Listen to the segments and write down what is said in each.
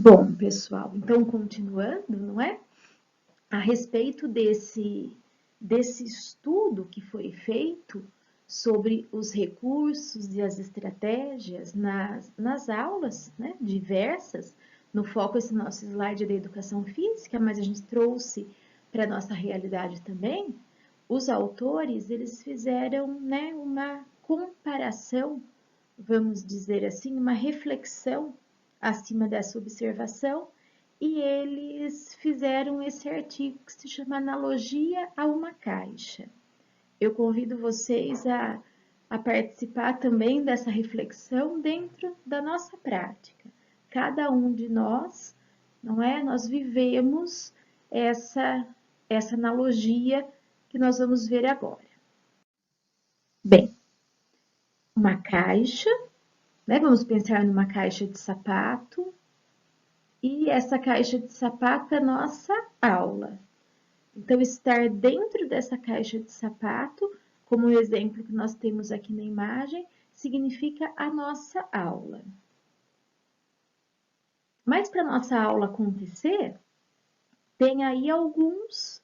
Bom, pessoal, então continuando, não é? A respeito desse estudo que foi feito sobre os recursos e as estratégias nas aulas, né, diversas, no foco esse nosso slide da educação física, mas a gente trouxe para a nossa realidade também, os autores, eles fizeram, né, uma comparação, vamos dizer assim, uma reflexão acima dessa observação, e eles fizeram esse artigo que se chama Analogia a uma Caixa. Eu convido vocês a participar também dessa reflexão dentro da nossa prática. Cada um de nós, não é? Nós vivemos essa analogia que nós vamos ver agora. Bem, uma caixa, né? Vamos pensar numa caixa de sapato, e essa caixa de sapato é nossa aula. Então, estar dentro dessa caixa de sapato, como o exemplo que nós temos aqui na imagem, significa a nossa aula. Mas para nossa aula acontecer, tem aí alguns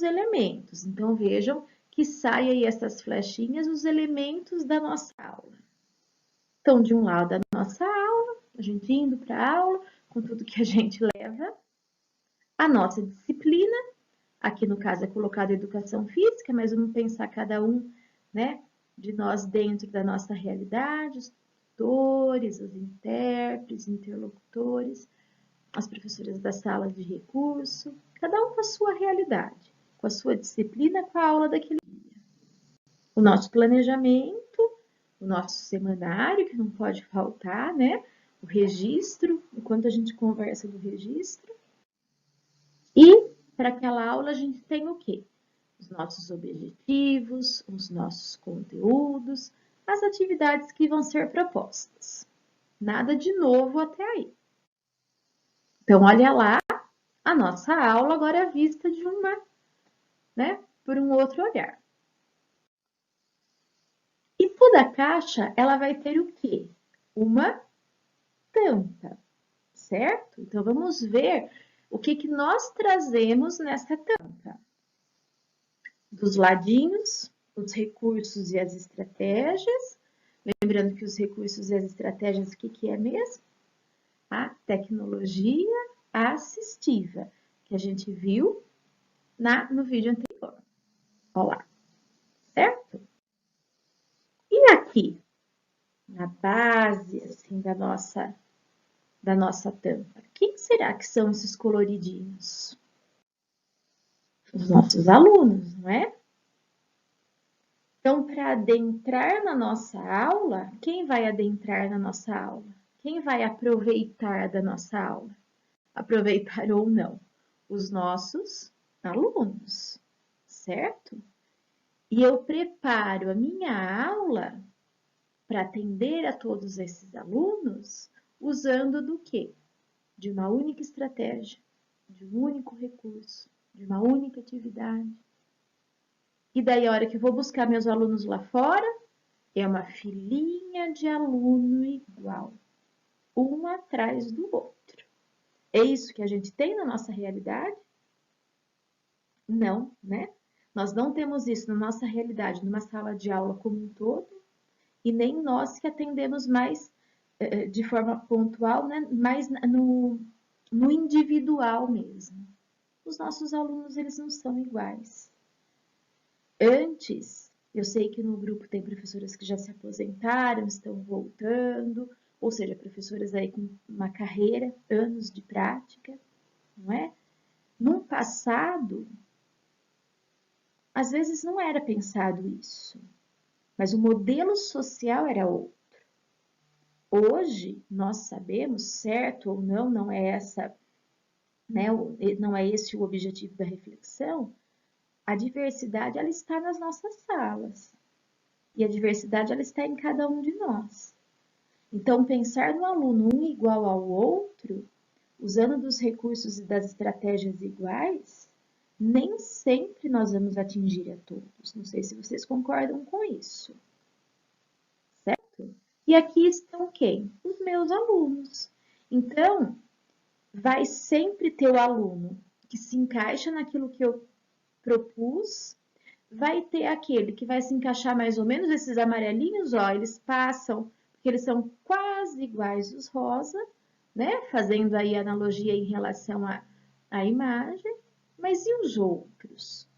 elementos. Então, vejam que saem aí essas flechinhas, os elementos da nossa aula. Então, de um lado, a nossa aula, a gente indo para a aula, com tudo que a gente leva, a nossa disciplina, aqui no caso é colocado educação física, mas vamos pensar cada um, né, de nós dentro da nossa realidade, os tutores, os intérpretes, interlocutores, as professoras da sala de recurso, cada um com a sua realidade, com a sua disciplina, com a aula daquele dia. O nosso planejamento, o nosso semanário, que não pode faltar, né, o registro, enquanto a gente conversa do registro. E para aquela aula a gente tem o quê? Os nossos objetivos, os nossos conteúdos, as atividades que vão ser propostas. Nada de novo até aí. Então, olha lá a nossa aula agora vista de né, por um outro olhar. E toda caixa, ela vai ter o quê? Uma tampa, certo? Então, vamos ver o que nós trazemos nessa tampa. Dos ladinhos, os recursos e as estratégias. Lembrando que os recursos e as estratégias, o que é mesmo? A tecnologia assistiva, que a gente viu no vídeo anterior. Olha lá, certo? E aqui, na base, assim, da nossa tampa, o que será que são esses coloridinhos? Os nossos alunos, não é? Então, para adentrar na nossa aula, quem vai adentrar na nossa aula? Quem vai aproveitar da nossa aula? Aproveitar ou não? Os nossos alunos, certo? E eu preparo a minha aula para atender a todos esses alunos usando do quê? De uma única estratégia, de um único recurso, de uma única atividade. E daí, a hora que eu vou buscar meus alunos lá fora, é uma filinha de aluno igual, um atrás do outro. É isso que a gente tem na nossa realidade? Não, né? Nós não temos isso na nossa realidade, numa sala de aula como um todo, e nem nós que atendemos mais de forma pontual, né? Mais no individual mesmo. Os nossos alunos, eles não são iguais. Antes, eu sei que no grupo tem professoras que já se aposentaram, estão voltando, ou seja, professoras aí com uma carreira, anos de prática, não é? No passado, às vezes não era pensado isso, mas o modelo social era outro. Hoje, nós sabemos, certo ou não, não é essa, né, não é esse o objetivo da reflexão, a diversidade ela está nas nossas salas. E a diversidade ela está em cada um de nós. Então, pensar no aluno um igual ao outro, usando dos recursos e das estratégias iguais, nem sempre nós vamos atingir a todos. Não sei se vocês concordam com isso. Certo? E aqui estão quem? Os meus alunos. Então, vai sempre ter o aluno que se encaixa naquilo que eu propus, vai ter aquele que vai se encaixar mais ou menos, esses amarelinhos, ó, eles passam, porque eles são quase iguais os rosa, né? Fazendo aí analogia em relação à imagem, mas e os outros?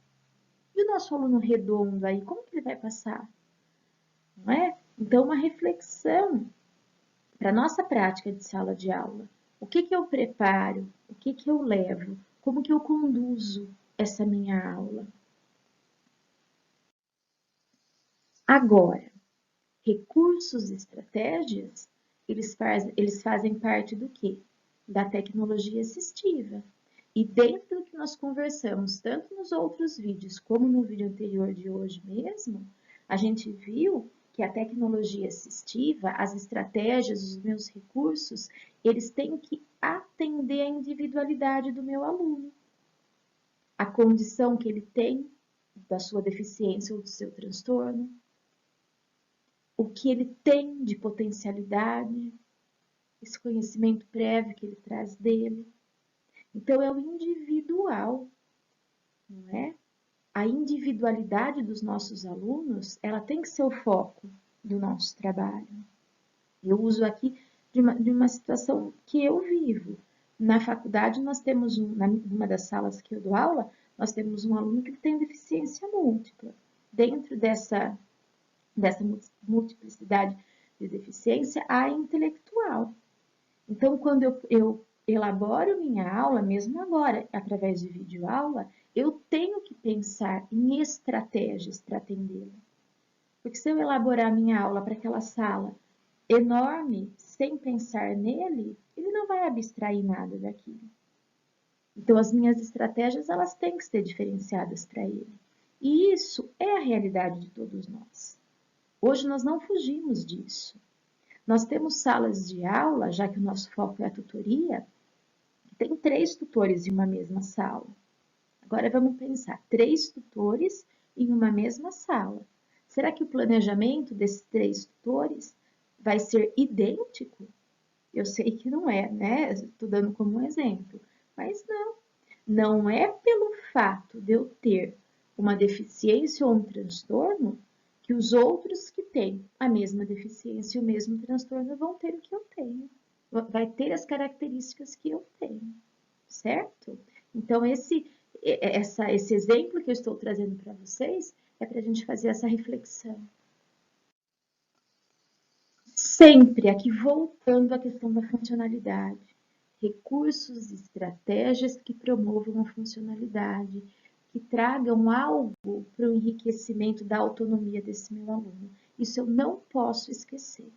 E o nosso aluno redondo aí, como que ele vai passar? Não é? Então, uma reflexão para a nossa prática de sala de aula. O que eu preparo? O que eu levo? Como que eu conduzo essa minha aula? Agora, recursos e estratégias, eles fazem parte do quê? Da tecnologia assistiva. E dentro do que nós conversamos, tanto nos outros vídeos como no vídeo anterior de hoje mesmo, a gente viu que a tecnologia assistiva, as estratégias, os meus recursos, eles têm que atender à individualidade do meu aluno, a condição que ele tem da sua deficiência ou do seu transtorno, o que ele tem de potencialidade, esse conhecimento prévio que ele traz dele. Então, é o individual, não é? A individualidade dos nossos alunos, ela tem que ser o foco do nosso trabalho. Eu uso aqui de uma situação que eu vivo. Na faculdade, nós temos, numa das salas que eu dou aula, nós temos um aluno que tem deficiência múltipla. Dentro dessa multiplicidade de deficiência, há intelectual. Então, quando eu elaboro minha aula, mesmo agora, através de videoaula, eu tenho que pensar em estratégias para atendê-la. Porque se eu elaborar minha aula para aquela sala enorme, sem pensar nele, ele não vai abstrair nada daquilo. Então, as minhas estratégias, elas têm que ser diferenciadas para ele. E isso é a realidade de todos nós. Hoje nós não fugimos disso. Nós temos salas de aula, já que o nosso foco é a tutoria, que tem 3 tutores em uma mesma sala. Agora vamos pensar, 3 tutores em uma mesma sala. Será que o planejamento desses 3 tutores vai ser idêntico? Eu sei que não é, né? Estou dando como um exemplo. Mas não. Não é pelo fato de eu ter uma deficiência ou um transtorno que os outros que têm a mesma deficiência e o mesmo transtorno vão ter o que eu tenho. Vai ter as características que eu tenho, certo? Então, esse exemplo que eu estou trazendo para vocês é para a gente fazer essa reflexão. Sempre aqui voltando à questão da funcionalidade. Recursos e estratégias que promovam a funcionalidade, que tragam algo para o enriquecimento da autonomia desse meu aluno. Isso eu não posso esquecer.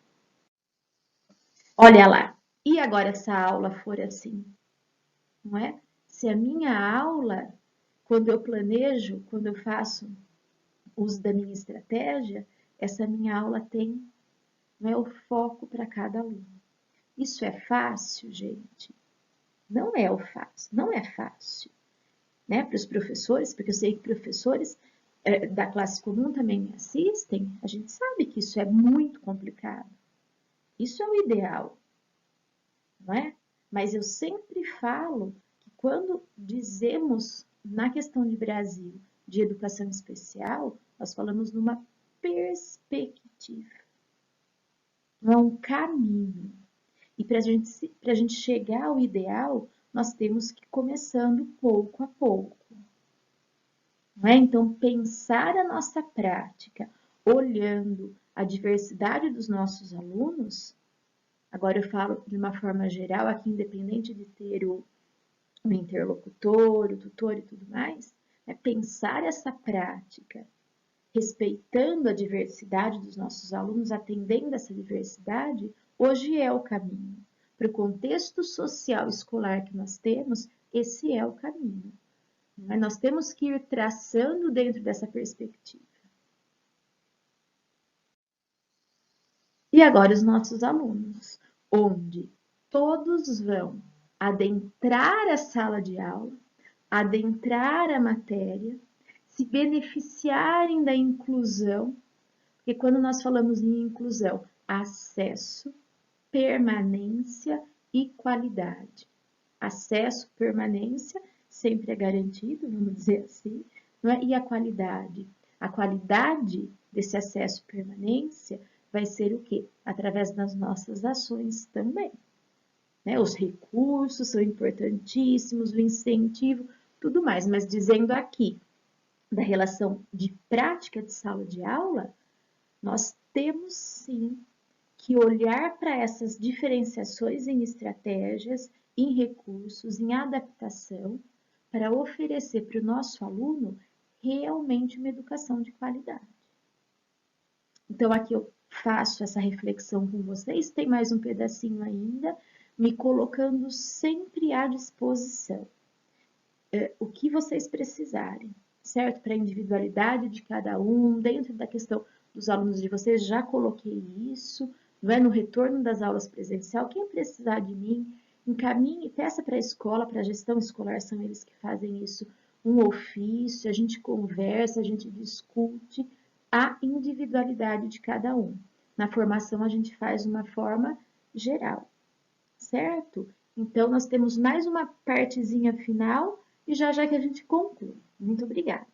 Olha lá, e agora se a aula for assim? Não é? Se a minha aula, quando eu planejo, quando eu faço uso da minha estratégia, essa minha aula tem, não é, o foco para cada aluno. Isso é fácil, gente? Não é o fácil, não é fácil, né? Para os professores, porque eu sei que professores da classe comum também me assistem, a gente sabe que isso é muito complicado. Isso é o ideal, não é? Mas eu sempre falo que quando dizemos na questão de Brasil de educação especial, nós falamos numa perspectiva, não é um caminho. E para a gente chegar ao ideal, nós temos que ir começando pouco a pouco. Não é? Então, pensar a nossa prática olhando a diversidade dos nossos alunos, agora eu falo de uma forma geral, aqui independente de ter o interlocutor, o tutor e tudo mais, é pensar essa prática, respeitando a diversidade dos nossos alunos, atendendo essa diversidade, hoje é o caminho. Para o contexto social escolar que nós temos, esse é o caminho. Mas nós temos que ir traçando dentro dessa perspectiva. E agora os nossos alunos, onde todos vão adentrar a sala de aula, adentrar a matéria, se beneficiarem da inclusão, porque quando nós falamos em inclusão, acesso, permanência e qualidade. acesso, permanência, sempre é garantido, vamos dizer assim, não é? E a qualidade. A qualidade desse acesso e permanência vai ser o quê? Através das nossas ações também. Né? Os recursos são importantíssimos, o incentivo, tudo mais, mas dizendo aqui da relação de prática de sala de aula, nós temos sim que olhar para essas diferenciações em estratégias, em recursos, em adaptação, para oferecer para o nosso aluno realmente uma educação de qualidade. Então, aqui eu faço essa reflexão com vocês, tem mais um pedacinho ainda, me colocando sempre à disposição. O que vocês precisarem, certo? Para a individualidade de cada um, dentro da questão dos alunos de vocês, já coloquei isso, não é? No retorno das aulas presencial, quem precisar de mim, encaminhe, peça para a escola, para a gestão escolar, são eles que fazem isso, um ofício, a gente conversa, a gente discute a individualidade de cada um. Na formação, a gente faz uma forma geral, certo? Então, nós temos mais uma partezinha final e já que a gente conclui. Muito obrigada.